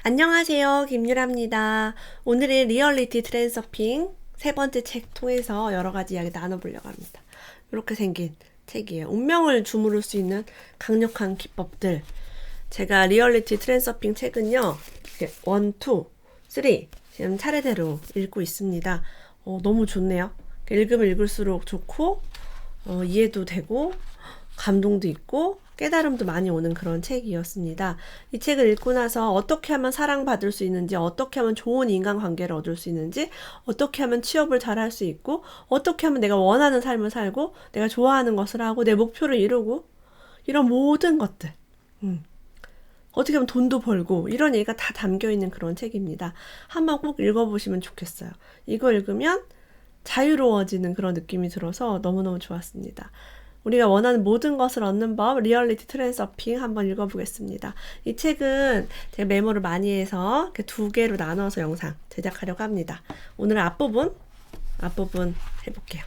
안녕하세요. 김유라입니다. 오늘의 리얼리티 트랜서핑 세 번째 책 통해서 여러 가지 이야기 나눠보려고 합니다. 이렇게 생긴 책이에요. 운명을 주무를 수 있는 강력한 기법들. 제가 리얼리티 트랜서핑 책은요, 1, 2, 3 지금 차례대로 읽고 있습니다. 너무 좋네요. 읽으면 읽을수록 좋고, 이해도 되고, 감동도 있고, 깨달음도 많이 오는 그런 책이었습니다. 이 책을 읽고 나서 어떻게 하면 사랑받을 수 있는지, 어떻게 하면 좋은 인간관계를 얻을 수 있는지, 어떻게 하면 취업을 잘할 수 있고, 어떻게 하면 내가 원하는 삶을 살고, 내가 좋아하는 것을 하고, 내 목표를 이루고, 이런 모든 것들. 어떻게 하면 돈도 벌고, 이런 얘기가 다 담겨있는 그런 책입니다. 한번 꼭 읽어보시면 좋겠어요. 이거 읽으면 자유로워지는 그런 느낌이 들어서 너무너무 좋았습니다. 우리가 원하는 모든 것을 얻는 법, 리얼리티 트랜서핑 한번 읽어보겠습니다. 이 책은 제가 메모를 많이 해서 이렇게 2개로 나눠서 영상 제작하려고 합니다. 오늘 앞부분 해볼게요.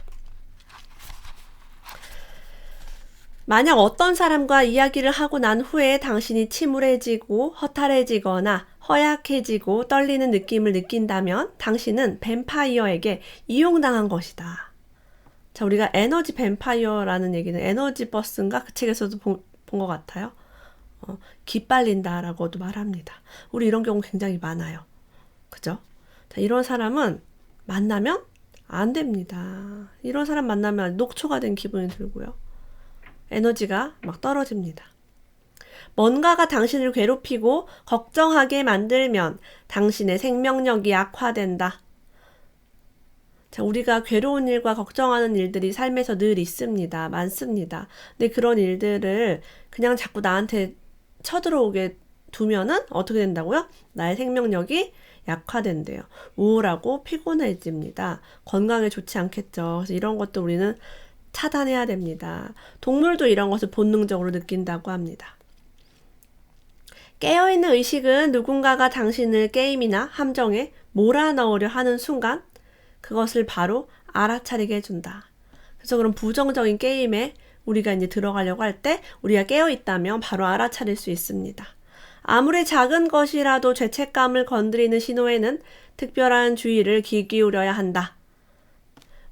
만약 어떤 사람과 이야기를 하고 난 후에 당신이 침울해지고 허탈해지거나 허약해지고 떨리는 느낌을 느낀다면 당신은 뱀파이어에게 이용당한 것이다. 자, 우리가 에너지 뱀파이어라는 얘기는 에너지 버스인가? 그 책에서도 본 것 같아요. 기빨린다라고도 말합니다. 우리 이런 경우 굉장히 많아요. 그죠? 자, 이런 사람은 만나면 안 됩니다. 이런 사람 만나면 녹초가 된 기분이 들고요. 에너지가 막 떨어집니다. 뭔가가 당신을 괴롭히고 걱정하게 만들면 당신의 생명력이 약화된다. 자, 우리가 괴로운 일과 걱정하는 일들이 삶에서 늘 있습니다. 많습니다. 근데 그런 일들을 그냥 자꾸 나한테 쳐들어오게 두면은 어떻게 된다고요? 나의 생명력이 약화된대요. 우울하고 피곤해집니다. 건강에 좋지 않겠죠. 그래서 이런 것도 우리는 차단해야 됩니다. 동물도 이런 것을 본능적으로 느낀다고 합니다. 깨어있는 의식은 누군가가 당신을 게임이나 함정에 몰아넣으려 하는 순간 그것을 바로 알아차리게 해준다. 그래서 그런 부정적인 게임에 우리가 이제 들어가려고 할 때 우리가 깨어있다면 바로 알아차릴 수 있습니다. 아무리 작은 것이라도 죄책감을 건드리는 신호에는 특별한 주의를 기울여야 한다.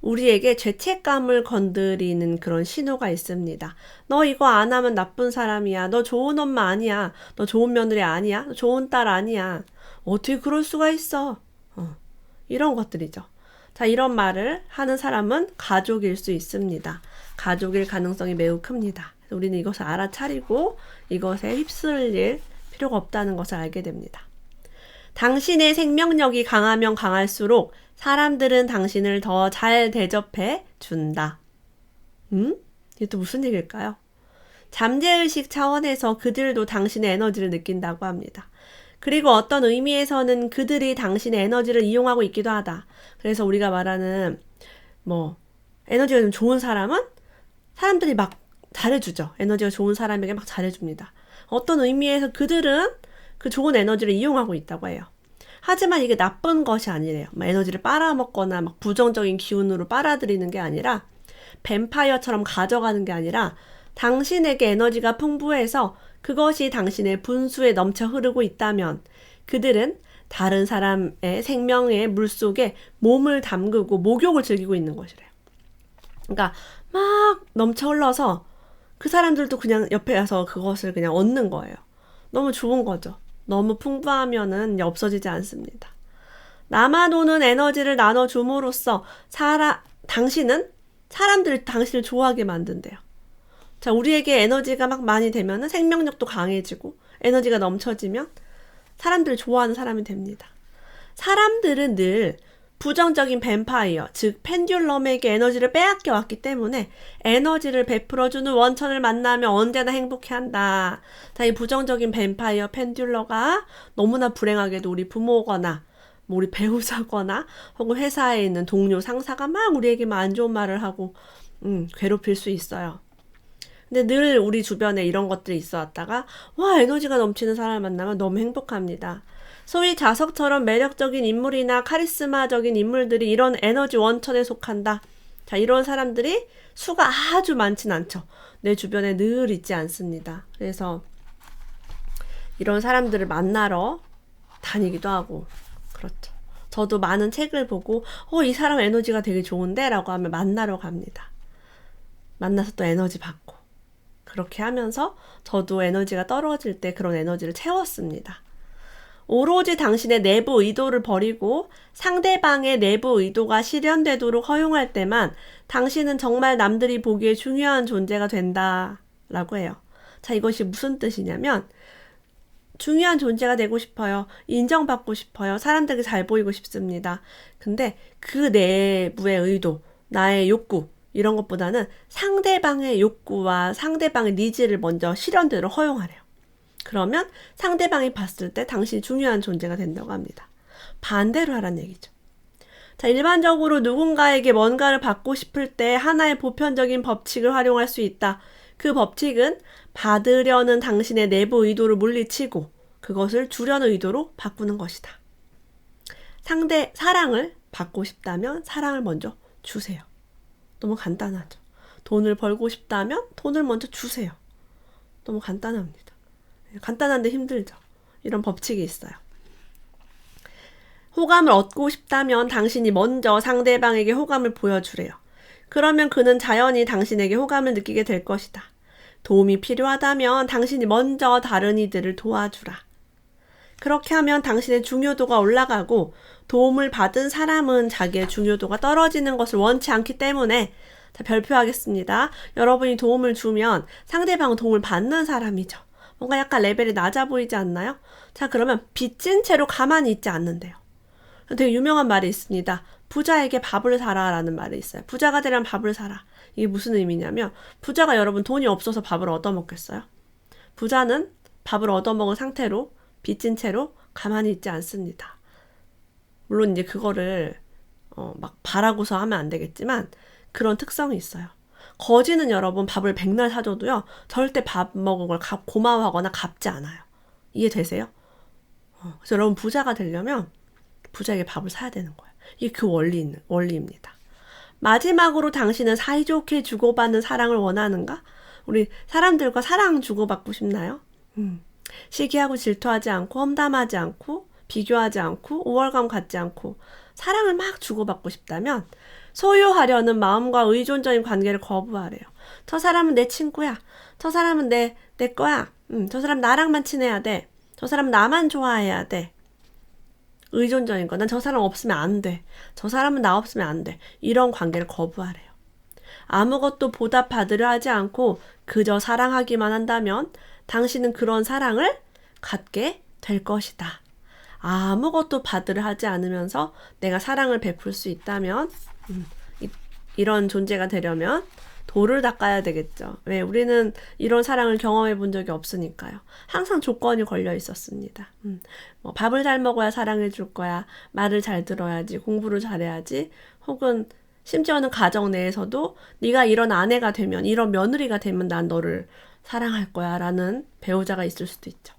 우리에게 죄책감을 건드리는 그런 신호가 있습니다. 너 이거 안 하면 나쁜 사람이야. 너 좋은 엄마 아니야. 너 좋은 며느리 아니야. 너 좋은 딸 아니야. 어떻게 그럴 수가 있어. 이런 것들이죠. 자, 이런 말을 하는 사람은 가족일 수 있습니다. 가족일 가능성이 매우 큽니다. 우리는 이것을 알아차리고 이것에 휩쓸릴 필요가 없다는 것을 알게 됩니다. 당신의 생명력이 강하면 강할수록 사람들은 당신을 더 잘 대접해 준다. 이게 또 무슨 얘기일까요? 잠재의식 차원에서 그들도 당신의 에너지를 느낀다고 합니다. 그리고 어떤 의미에서는 그들이 당신의 에너지를 이용하고 있기도 하다. 그래서 우리가 말하는 에너지가 좀 좋은 사람은 사람들이 막 잘해주죠. 에너지가 좋은 사람에게 막 잘해줍니다. 어떤 의미에서 그들은 그 좋은 에너지를 이용하고 있다고 해요. 하지만 이게 나쁜 것이 아니래요. 에너지를 빨아먹거나 막 부정적인 기운으로 빨아들이는 게 아니라 뱀파이어처럼 가져가는 게 아니라 당신에게 에너지가 풍부해서 그것이 당신의 분수에 넘쳐 흐르고 있다면 그들은 다른 사람의 생명의 물속에 몸을 담그고 목욕을 즐기고 있는 것이래요. 그러니까 막 넘쳐 흘러서 그 사람들도 그냥 옆에 와서 그것을 그냥 얻는 거예요. 너무 좋은 거죠. 너무 풍부하면은 없어지지 않습니다. 나만 오는 에너지를 나눠줌으로써 당신은 사람들이 당신을 좋아하게 만든대요. 자, 우리에게 에너지가 막 많이 되면은 생명력도 강해지고 에너지가 넘쳐지면 사람들을 좋아하는 사람이 됩니다. 사람들은 늘 부정적인 뱀파이어, 즉 펜듈럼에게 에너지를 빼앗겨 왔기 때문에 에너지를 베풀어주는 원천을 만나면 언제나 행복해한다. 자, 이 부정적인 뱀파이어 펜듈러가 너무나 불행하게도 우리 부모거나 우리 배우자거나 혹은 회사에 있는 동료, 상사가 막 우리에게만 안 좋은 말을 하고 괴롭힐 수 있어요. 근데 늘 우리 주변에 이런 것들이 있어 왔다가 에너지가 넘치는 사람을 만나면 너무 행복합니다. 소위 자석처럼 매력적인 인물이나 카리스마적인 인물들이 이런 에너지 원천에 속한다. 자, 이런 사람들이 수가 아주 많진 않죠. 내 주변에 늘 있지 않습니다. 그래서 이런 사람들을 만나러 다니기도 하고 그렇죠. 저도 많은 책을 보고 이 사람 에너지가 되게 좋은데 라고 하면 만나러 갑니다. 만나서 또 에너지 받고 그렇게 하면서 저도 에너지가 떨어질 때 그런 에너지를 채웠습니다. 오로지 당신의 내부 의도를 버리고 상대방의 내부 의도가 실현되도록 허용할 때만 당신은 정말 남들이 보기에 중요한 존재가 된다라고 해요. 자, 이것이 무슨 뜻이냐면 중요한 존재가 되고 싶어요. 인정받고 싶어요. 사람들에게 잘 보이고 싶습니다. 근데 그 내부의 의도, 나의 욕구 이런 것보다는 상대방의 욕구와 상대방의 니즈를 먼저 실현대로 허용하래요. 그러면 상대방이 봤을 때 당신이 중요한 존재가 된다고 합니다. 반대로 하라는 얘기죠. 자, 일반적으로 누군가에게 뭔가를 받고 싶을 때 하나의 보편적인 법칙을 활용할 수 있다. 그 법칙은 받으려는 당신의 내부 의도를 물리치고 그것을 주려는 의도로 바꾸는 것이다. 사랑을 받고 싶다면 사랑을 먼저 주세요. 너무 간단하죠. 돈을 벌고 싶다면 돈을 먼저 주세요. 너무 간단합니다. 간단한데 힘들죠. 이런 법칙이 있어요. 호감을 얻고 싶다면 당신이 먼저 상대방에게 호감을 보여주래요. 그러면 그는 자연히 당신에게 호감을 느끼게 될 것이다. 도움이 필요하다면 당신이 먼저 다른 이들을 도와주라. 그렇게 하면 당신의 중요도가 올라가고 도움을 받은 사람은 자기의 중요도가 떨어지는 것을 원치 않기 때문에 자, 별표하겠습니다. 여러분이 도움을 주면 상대방은 도움을 받는 사람이죠. 뭔가 약간 레벨이 낮아 보이지 않나요? 자, 그러면 빚진 채로 가만히 있지 않는데요. 되게 유명한 말이 있습니다. 부자에게 밥을 사라 라는 말이 있어요. 부자가 되려면 밥을 사라. 이게 무슨 의미냐면 부자가 여러분 돈이 없어서 밥을 얻어먹겠어요? 부자는 밥을 얻어먹은 상태로 빚진 채로 가만히 있지 않습니다. 물론 이제 그거를 막 바라고서 하면 안 되겠지만 그런 특성이 있어요. 거지는 여러분 밥을 백날 사줘도요. 절대 밥 먹은 걸 고마워하거나 갚지 않아요. 이해되세요? 그래서 여러분 부자가 되려면 부자에게 밥을 사야 되는 거예요. 이게 그 원리입니다. 마지막으로 당신은 사이좋게 주고받는 사랑을 원하는가? 우리 사람들과 사랑 주고받고 싶나요? 시기하고 질투하지 않고 험담하지 않고 비교하지 않고 우월감 갖지 않고 사랑을 막 주고받고 싶다면 소유하려는 마음과 의존적인 관계를 거부하래요. 저 사람은 내 친구야. 저 사람은 내 거야. 저 사람 나랑만 친해야 돼. 저 사람 나만 좋아해야 돼. 의존적인 거. 난 저 사람 없으면 안 돼. 저 사람은 나 없으면 안 돼. 이런 관계를 거부하래요. 아무것도 보답받으려 하지 않고 그저 사랑하기만 한다면 당신은 그런 사랑을 갖게 될 것이다. 아무것도 받으려 하지 않으면서 내가 사랑을 베풀 수 있다면 이런 존재가 되려면 돌을 닦아야 되겠죠. 왜? 우리는 이런 사랑을 경험해 본 적이 없으니까요. 항상 조건이 걸려 있었습니다. 뭐 밥을 잘 먹어야 사랑해 줄 거야. 말을 잘 들어야지. 공부를 잘해야지. 혹은 심지어는 가정 내에서도 네가 이런 아내가 되면 이런 며느리가 되면 난 너를 사랑할 거야 라는 배우자가 있을 수도 있죠.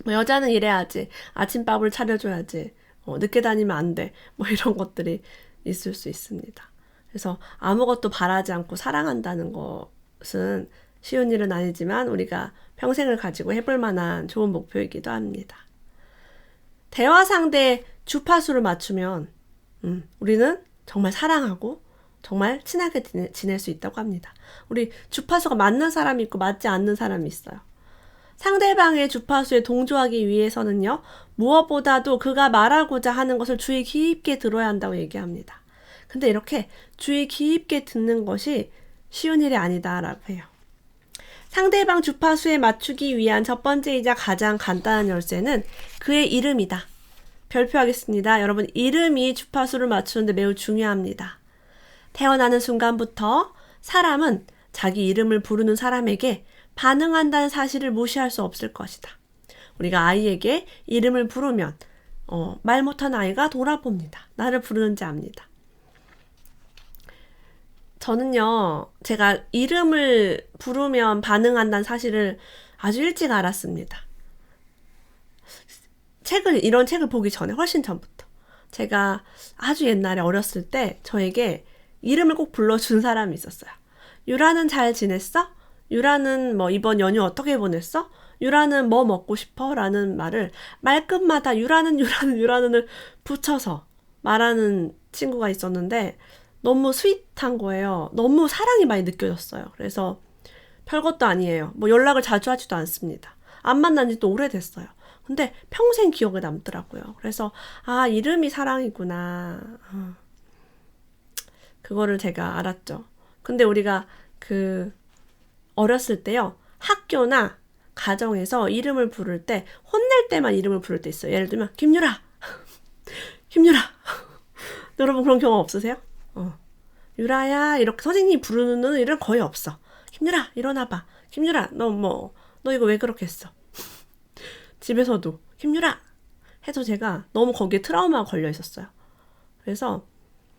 뭐 여자는 이래야지. 아침밥을 차려줘야지. 늦게 다니면 안 돼. 뭐 이런 것들이 있을 수 있습니다. 그래서 아무것도 바라지 않고 사랑한다는 것은 쉬운 일은 아니지만 우리가 평생을 가지고 해볼 만한 좋은 목표이기도 합니다. 대화 상대의 주파수를 맞추면 우리는 정말 사랑하고 정말 친하게 지낼 수 있다고 합니다. 우리 주파수가 맞는 사람이 있고 맞지 않는 사람이 있어요. 상대방의 주파수에 동조하기 위해서는요. 무엇보다도 그가 말하고자 하는 것을 주의 깊게 들어야 한다고 얘기합니다. 근데 이렇게 주의 깊게 듣는 것이 쉬운 일이 아니다라고 해요. 상대방 주파수에 맞추기 위한 첫 번째이자 가장 간단한 열쇠는 그의 이름이다. 별표하겠습니다. 여러분, 이름이 주파수를 맞추는데 매우 중요합니다. 태어나는 순간부터 사람은 자기 이름을 부르는 사람에게 반응한다는 사실을 무시할 수 없을 것이다. 우리가 아이에게 이름을 부르면 말 못한 아이가 돌아봅니다. 나를 부르는지 압니다. 저는요, 제가 이름을 부르면 반응한다는 사실을 아주 일찍 알았습니다. 이런 책을 보기 전에, 훨씬 전부터. 제가 아주 옛날에 어렸을 때 저에게 이름을 꼭 불러준 사람이 있었어요. 유라는 잘 지냈어? 유라는 뭐 이번 연휴 어떻게 보냈어? 유라는 뭐 먹고 싶어? 라는 말을 말끝마다 유라는을 붙여서 말하는 친구가 있었는데 너무 스윗한 거예요. 너무 사랑이 많이 느껴졌어요. 그래서 별것도 아니에요. 뭐 연락을 자주 하지도 않습니다. 안 만난 지 또 오래됐어요. 근데 평생 기억에 남더라고요. 그래서 아, 이름이 사랑이구나. 그거를 제가 알았죠. 근데 우리가 어렸을 때요. 학교나 가정에서 이름을 부를 때 혼낼 때만 이름을 부를 때 있어요. 예를 들면 김유라. 김유라. 여러분 그런 경험 없으세요? 유라야 이렇게 선생님이 부르는 일은 거의 없어. 김유라 일어나봐. 김유라 너 이거 왜 그렇게 했어? 집에서도 김유라 해서 제가 너무 거기에 트라우마가 걸려 있었어요. 그래서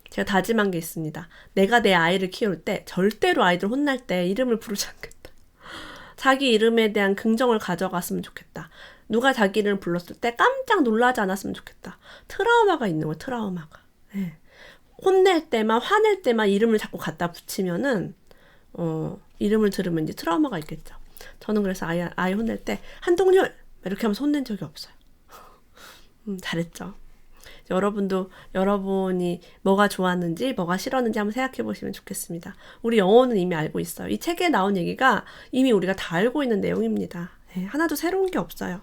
제가 다짐한 게 있습니다. 내가 내 아이를 키울 때 절대로 아이들 혼날 때 이름을 부르지 않겠다. 자기 이름에 대한 긍정을 가져갔으면 좋겠다. 누가 자기 이름을 불렀을 때 깜짝 놀라지 않았으면 좋겠다. 트라우마가 있는 거예요. 트라우마가. 네. 혼낼 때만 화낼 때만 이름을 자꾸 갖다 붙이면은 이름을 들으면 이제 트라우마가 있겠죠. 저는 그래서 아이 혼낼 때 한동률 이렇게 하면서 혼낸 적이 없어요. 잘했죠. 여러분도 여러분이 뭐가 좋았는지 뭐가 싫었는지 한번 생각해 보시면 좋겠습니다. 우리 영어는 이미 알고 있어요. 이 책에 나온 얘기가 이미 우리가 다 알고 있는 내용입니다. 네, 하나도 새로운 게 없어요.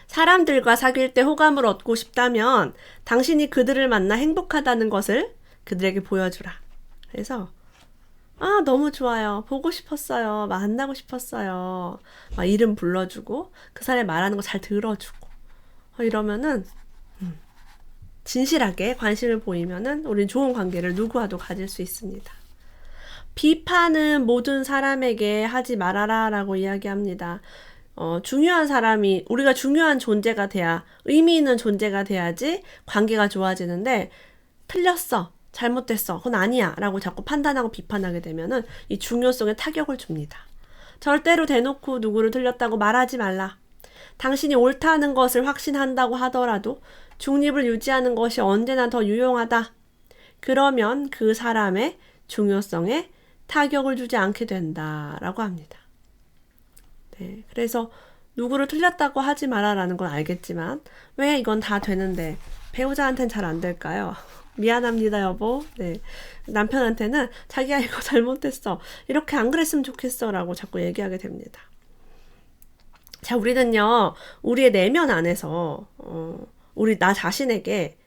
사람들과 사귈 때 호감을 얻고 싶다면 당신이 그들을 만나 행복하다는 것을 그들에게 보여주라. 그래서 너무 좋아요. 보고 싶었어요. 만나고 싶었어요. 막 이름 불러주고 그 사람이 말하는 거 잘 들어주고 이러면은 진실하게 관심을 보이면은 우린 좋은 관계를 누구와도 가질 수 있습니다. 비판은 모든 사람에게 하지 말아라 라고 이야기합니다. 중요한 사람이 우리가 중요한 존재가 돼야 의미 있는 존재가 돼야지 관계가 좋아지는데 틀렸어. 잘못됐어. 그건 아니야. 라고 자꾸 판단하고 비판하게 되면은 이 중요성에 타격을 줍니다. 절대로 대놓고 누구를 틀렸다고 말하지 말라. 당신이 옳다는 것을 확신한다고 하더라도 중립을 유지하는 것이 언제나 더 유용하다. 그러면 그 사람의 중요성에 타격을 주지 않게 된다라고 합니다. 네, 그래서 누구를 틀렸다고 하지 마라라는 건 알겠지만 왜 이건 다 되는데 배우자한테는 잘 안 될까요? 미안합니다 여보. 네, 남편한테는 자기야 이거 잘못했어. 이렇게 안 그랬으면 좋겠어 라고 자꾸 얘기하게 됩니다. 자, 우리는요 우리의 내면 안에서 우리 나 자신에게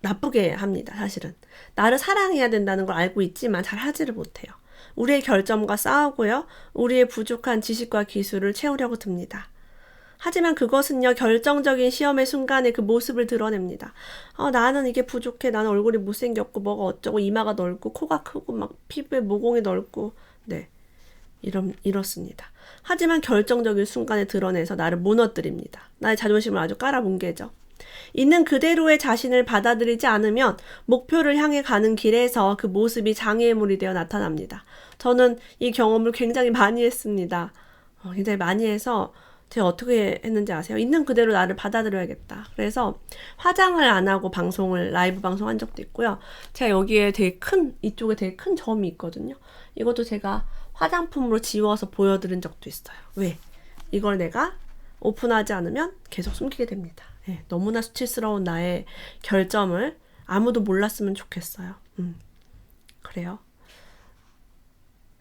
나쁘게 합니다. 사실은 나를 사랑해야 된다는 걸 알고 있지만 잘 하지를 못해요. 우리의 결점과 싸우고요. 우리의 부족한 지식과 기술을 채우려고 듭니다. 하지만 그것은요. 결정적인 시험의 순간에 그 모습을 드러냅니다. 나는 이게 부족해. 나는 얼굴이 못생겼고 뭐가 어쩌고 이마가 넓고 코가 크고 막 피부에 모공이 넓고 네. 이렇습니다. 하지만 결정적인 순간에 드러내서 나를 무너뜨립니다. 나의 자존심을 아주 깔아뭉개죠. 있는 그대로의 자신을 받아들이지 않으면 목표를 향해 가는 길에서 그 모습이 장애물이 되어 나타납니다. 저는 이 경험을 굉장히 많이 했습니다. 굉장히 많이 해서 제가 어떻게 했는지 아세요? 있는 그대로 나를 받아들여야겠다. 그래서 화장을 안 하고 라이브 방송 한 적도 있고요. 제가 여기에 이쪽에 되게 큰 점이 있거든요. 이것도 제가 화장품으로 지워서 보여드린 적도 있어요. 왜? 이걸 내가 오픈하지 않으면 계속 숨기게 됩니다. 네, 너무나 수치스러운 나의 결점을 아무도 몰랐으면 좋겠어요. 그래요.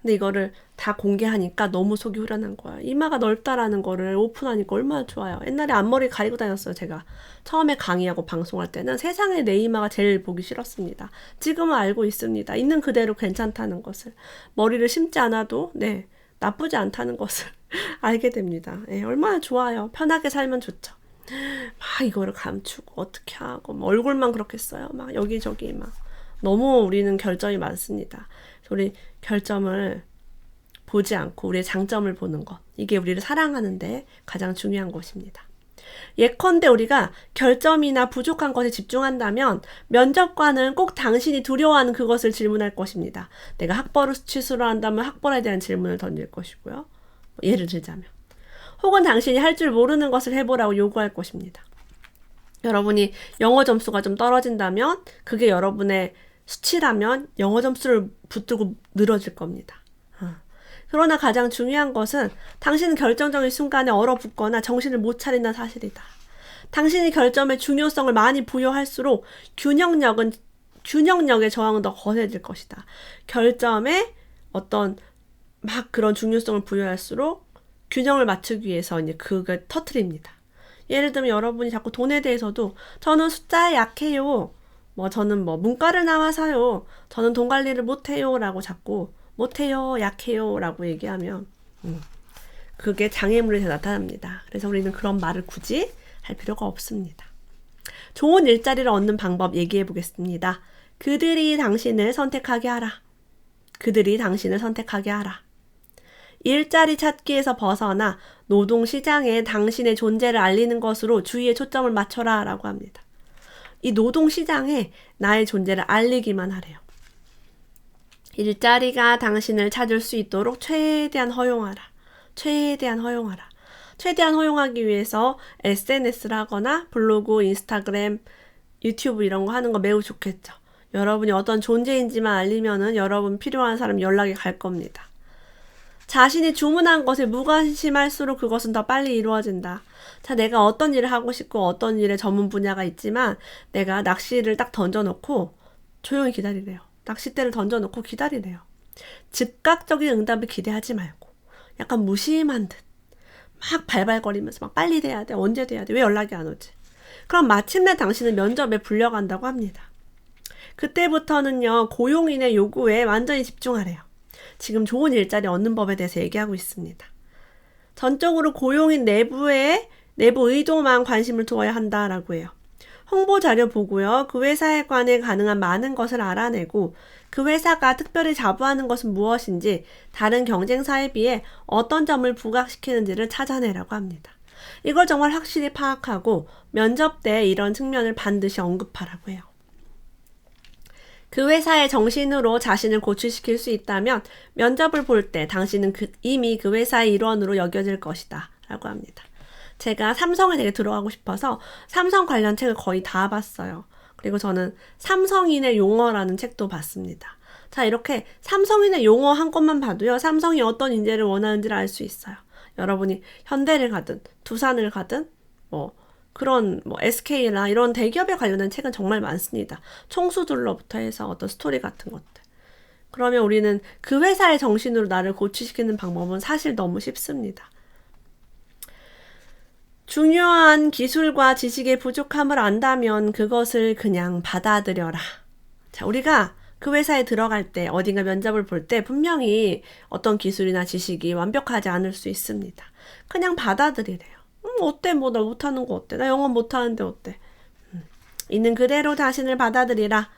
근데 이거를 다 공개하니까 너무 속이 후련한 거야. 이마가 넓다라는 거를 오픈하니까 얼마나 좋아요. 옛날에 앞머리 가리고 다녔어요, 제가. 처음에 강의하고 방송할 때는 세상에 내 이마가 제일 보기 싫었습니다. 지금은 알고 있습니다. 있는 그대로 괜찮다는 것을. 머리를 심지 않아도, 네, 나쁘지 않다는 것을 알게 됩니다. 네, 얼마나 좋아요. 편하게 살면 좋죠. 막 이거를 감추고 어떻게 하고 막 얼굴만 그렇게 써요. 막 여기저기 막. 너무 우리는 결점이 많습니다. 우리 결점을 보지 않고 우리의 장점을 보는 것. 이게 우리를 사랑하는데 가장 중요한 것입니다. 예컨대 우리가 결점이나 부족한 것에 집중한다면 면접관은 꼭 당신이 두려워하는 그것을 질문할 것입니다. 내가 학벌을 수치스러워 한다면 학벌에 대한 질문을 던질 것이고요. 예를 들자면. 혹은 당신이 할 줄 모르는 것을 해보라고 요구할 것입니다. 여러분이 영어 점수가 좀 떨어진다면 그게 여러분의 수치라면 영어 점수를 붙들고 늘어질 겁니다. 그러나 가장 중요한 것은 당신은 결정적인 순간에 얼어붙거나 정신을 못 차린다는 사실이다. 당신이 결점의 중요성을 많이 부여할수록 균형력의 저항은 더 거세질 것이다. 결점에 어떤 막 그런 중요성을 부여할수록 균형을 맞추기 위해서 이제 그걸 터트립니다. 예를 들면 여러분이 자꾸 돈에 대해서도 저는 숫자에 약해요. 저는 문과를 나와서요. 저는 돈 관리를 못해요. 라고 자꾸 못해요. 약해요. 라고 얘기하면 그게 장애물이 나타납니다. 그래서 우리는 그런 말을 굳이 할 필요가 없습니다. 좋은 일자리를 얻는 방법 얘기해 보겠습니다. 그들이 당신을 선택하게 하라. 그들이 당신을 선택하게 하라. 일자리 찾기에서 벗어나 노동시장에 당신의 존재를 알리는 것으로 주의의 초점을 맞춰라 라고 합니다. 이 노동시장에 나의 존재를 알리기만 하래요. 일자리가 당신을 찾을 수 있도록 최대한 허용하라. 최대한 허용하라. 최대한 허용하기 위해서 SNS를 하거나 블로그, 인스타그램, 유튜브 이런 거 하는 거 매우 좋겠죠. 여러분이 어떤 존재인지만 알리면은 여러분 필요한 사람 연락이 갈 겁니다. 자신이 주문한 것에 무관심할수록 그것은 더 빨리 이루어진다. 자, 내가 어떤 일을 하고 싶고 어떤 일에 전문 분야가 있지만 내가 낚시를 딱 던져놓고 조용히 기다리래요. 낚싯대를 던져놓고 기다리래요. 즉각적인 응답을 기대하지 말고 약간 무심한 듯 막 발발거리면서 막 빨리 돼야 돼. 언제 돼야 돼. 왜 연락이 안 오지? 그럼 마침내 당신은 면접에 불려간다고 합니다. 그때부터는요. 고용인의 요구에 완전히 집중하래요. 지금 좋은 일자리 얻는 법에 대해서 얘기하고 있습니다. 전적으로 고용인 내부 의도만 관심을 두어야 한다라고 해요. 홍보 자료 보고요. 그 회사에 관해 가능한 많은 것을 알아내고 그 회사가 특별히 자부하는 것은 무엇인지 다른 경쟁사에 비해 어떤 점을 부각시키는지를 찾아내라고 합니다. 이걸 정말 확실히 파악하고 면접 때 이런 측면을 반드시 언급하라고 해요. 그 회사의 정신으로 자신을 고취시킬 수 있다면 면접을 볼 때 당신은 이미 그 회사의 일원으로 여겨질 것이다 라고 합니다. 제가 삼성에 되게 들어가고 싶어서 삼성 관련 책을 거의 다 봤어요. 그리고 저는 삼성인의 용어라는 책도 봤습니다. 자, 이렇게 삼성인의 용어 한 권만 봐도요. 삼성이 어떤 인재를 원하는지를 알 수 있어요. 여러분이 현대를 가든 두산을 가든 그런 SK나 이런 대기업에 관련된 책은 정말 많습니다. 총수들로부터 해서 어떤 스토리 같은 것들. 그러면 우리는 그 회사의 정신으로 나를 고취시키는 방법은 사실 너무 쉽습니다. 중요한 기술과 지식의 부족함을 안다면 그것을 그냥 받아들여라. 자, 우리가 그 회사에 들어갈 때 어딘가 면접을 볼 때 분명히 어떤 기술이나 지식이 완벽하지 않을 수 있습니다. 그냥 받아들이래요. 어때? 나 못하는 거 어때? 나 영어 못하는데 어때? 있는 그대로 자신을 받아들이라.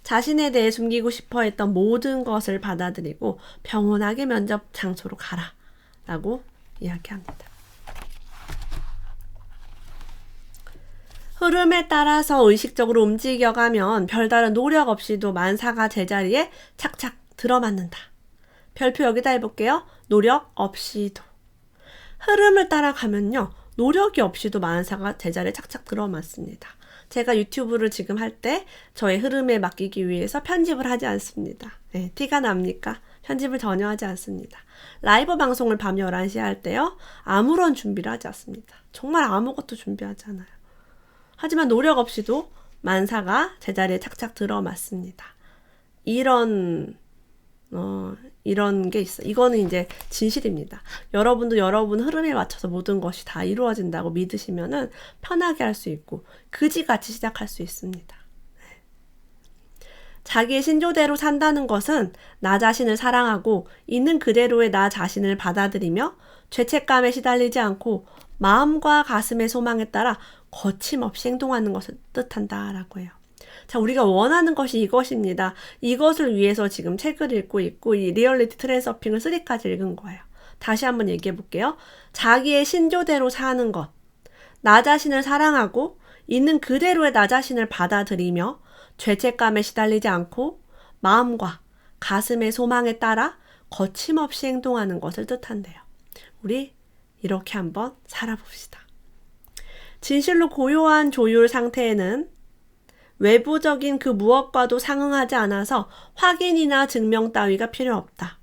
자신에 대해 숨기고 싶어 했던 모든 것을 받아들이고 평온하게 면접 장소로 가라. 라고 이야기합니다. 흐름에 따라서 의식적으로 움직여가면 별다른 노력 없이도 만사가 제자리에 착착 들어맞는다. 별표 여기다 해볼게요. 노력 없이도. 흐름을 따라가면요. 노력이 없이도 만사가 제자리에 착착 들어맞습니다. 제가 유튜브를 지금 할 때 저의 흐름에 맡기기 위해서 편집을 하지 않습니다. 네, 티가 납니까? 편집을 전혀 하지 않습니다. 라이브 방송을 밤 11시에 할 때요. 아무런 준비를 하지 않습니다. 정말 아무것도 준비하지 않아요. 하지만 노력 없이도 만사가 제자리에 착착 들어맞습니다. 이런 게 있어요. 이거는 이제 진실입니다. 여러분도 여러분 흐름에 맞춰서 모든 것이 다 이루어진다고 믿으시면은 편하게 할 수 있고 그지같이 시작할 수 있습니다. 자기의 신조대로 산다는 것은 나 자신을 사랑하고 있는 그대로의 나 자신을 받아들이며 죄책감에 시달리지 않고 마음과 가슴의 소망에 따라 거침없이 행동하는 것을 뜻한다라고 해요. 자, 우리가 원하는 것이 이것입니다. 이것을 위해서 지금 책을 읽고 있고 이 리얼리티 트랜서핑을 3까지 읽은 거예요. 다시 한번 얘기해 볼게요. 자기의 신조대로 사는 것. 나 자신을 사랑하고 있는 그대로의 나 자신을 받아들이며 죄책감에 시달리지 않고 마음과 가슴의 소망에 따라 거침없이 행동하는 것을 뜻한대요. 우리 이렇게 한번 살아봅시다. 진실로 고요한 조율 상태에는 외부적인 그 무엇과도 상응하지 않아서 확인이나 증명 따위가 필요 없다.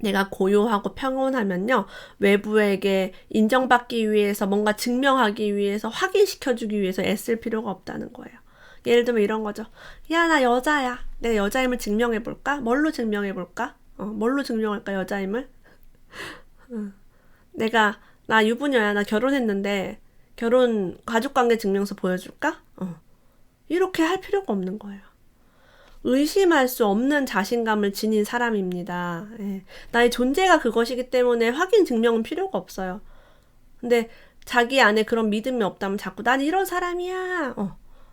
내가 고요하고 평온하면요, 외부에게 인정받기 위해서, 뭔가 증명하기 위해서, 확인시켜주기 위해서 애쓸 필요가 없다는 거예요. 예를 들면 이런 거죠. 야, 나 여자야. 내가 여자임을 증명해볼까? 뭘로 증명해볼까? 뭘로 증명할까, 여자임을? 나 유부녀야. 나 결혼했는데, 결혼 가족관계 증명서 보여줄까? 이렇게 할 필요가 없는 거예요. 의심할 수 없는 자신감을 지닌 사람입니다. 예. 나의 존재가 그것이기 때문에 확인 증명은 필요가 없어요. 근데 자기 안에 그런 믿음이 없다면 자꾸 난 이런 사람이야.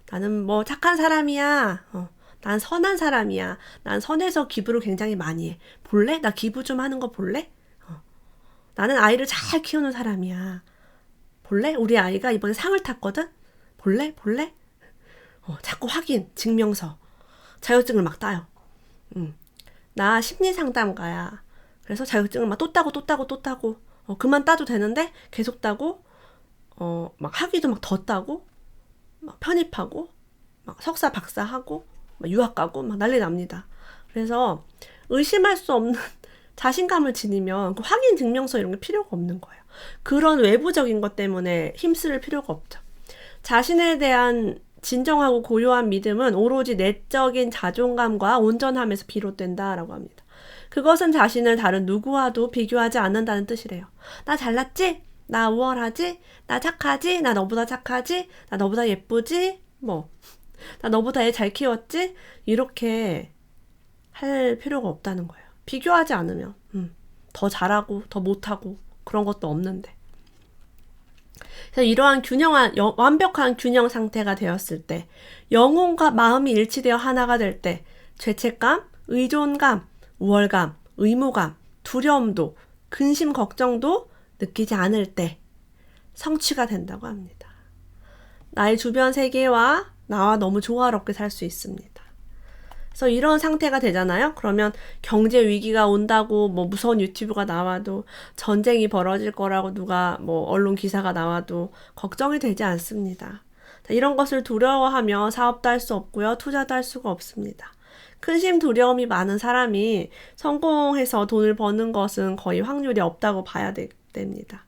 나는 뭐 착한 사람이야. 난 선한 사람이야. 난 선해서 기부를 굉장히 많이 해. 볼래? 나 기부 좀 하는 거 볼래? 나는 아이를 잘 키우는 사람이야. 볼래? 우리 아이가 이번에 상을 탔거든? 볼래? 자꾸 확인, 증명서. 자격증을 막 따요. 나 심리상담가야. 그래서 자격증을 막 또 따고, 그만 따도 되는데 계속 따고, 막 학위도 막 더 따고, 막 편입하고, 막 석사 박사하고, 막 유학 가고, 막 난리 납니다. 그래서 의심할 수 없는 자신감을 지니면 그 확인 증명서 이런 게 필요가 없는 거예요. 그런 외부적인 것 때문에 힘쓸 필요가 없죠. 자신에 대한 진정하고 고요한 믿음은 오로지 내적인 자존감과 온전함에서 비롯된다라고 합니다. 그것은 자신을 다른 누구와도 비교하지 않는다는 뜻이래요. 나 잘났지? 나 우월하지? 나 착하지? 나 너보다 착하지? 나 너보다 예쁘지? 나 너보다 애 잘 키웠지? 이렇게 할 필요가 없다는 거예요. 비교하지 않으면 더 잘하고 더 못하고 그런 것도 없는데. 그래서 이러한 완벽한 균형 상태가 되었을 때, 영혼과 마음이 일치되어 하나가 될 때, 죄책감, 의존감, 우월감, 의무감, 두려움도, 근심, 걱정도 느끼지 않을 때 성취가 된다고 합니다. 나의 주변 세계와 나와 너무 조화롭게 살 수 있습니다. 그래서 이런 상태가 되잖아요. 그러면 경제 위기가 온다고 무서운 유튜브가 나와도, 전쟁이 벌어질 거라고 누가 언론 기사가 나와도 걱정이 되지 않습니다. 이런 것을 두려워하며 사업도 할 수 없고요. 투자도 할 수가 없습니다. 근심 두려움이 많은 사람이 성공해서 돈을 버는 것은 거의 확률이 없다고 봐야 됩니다.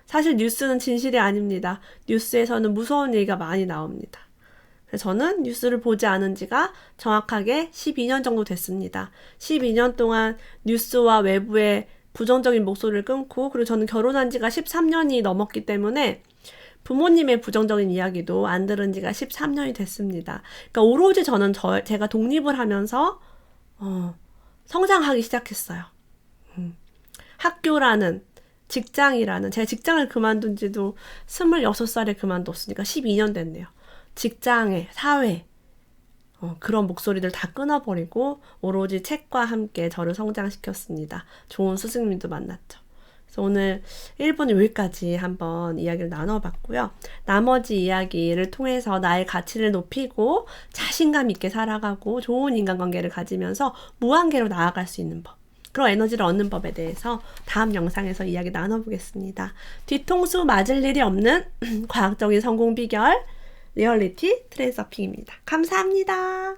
사실 뉴스는 진실이 아닙니다. 뉴스에서는 무서운 얘기가 많이 나옵니다. 저는 뉴스를 보지 않은 지가 정확하게 12년 정도 됐습니다. 12년 동안 뉴스와 외부의 부정적인 목소리를 끊고, 그리고 저는 결혼한 지가 13년이 넘었기 때문에 부모님의 부정적인 이야기도 안 들은 지가 13년이 됐습니다. 그러니까 오로지 저는 제가 독립을 하면서 성장하기 시작했어요. 학교라는, 직장이라는, 제가 직장을 그만둔 지도 26살에 그만뒀으니까 12년 됐네요. 직장에, 사회, 그런 목소리들 다 끊어버리고 오로지 책과 함께 저를 성장시켰습니다. 좋은 스승님도 만났죠. 그래서 오늘 1분 여기까지 한번 이야기를 나눠봤고요. 나머지 이야기를 통해서 나의 가치를 높이고 자신감 있게 살아가고 좋은 인간관계를 가지면서 무한계로 나아갈 수 있는 법, 그런 에너지를 얻는 법에 대해서 다음 영상에서 이야기 나눠보겠습니다. 뒤통수 맞을 일이 없는 과학적인 성공 비결, 리얼리티 트렌드 서핑입니다. 감사합니다.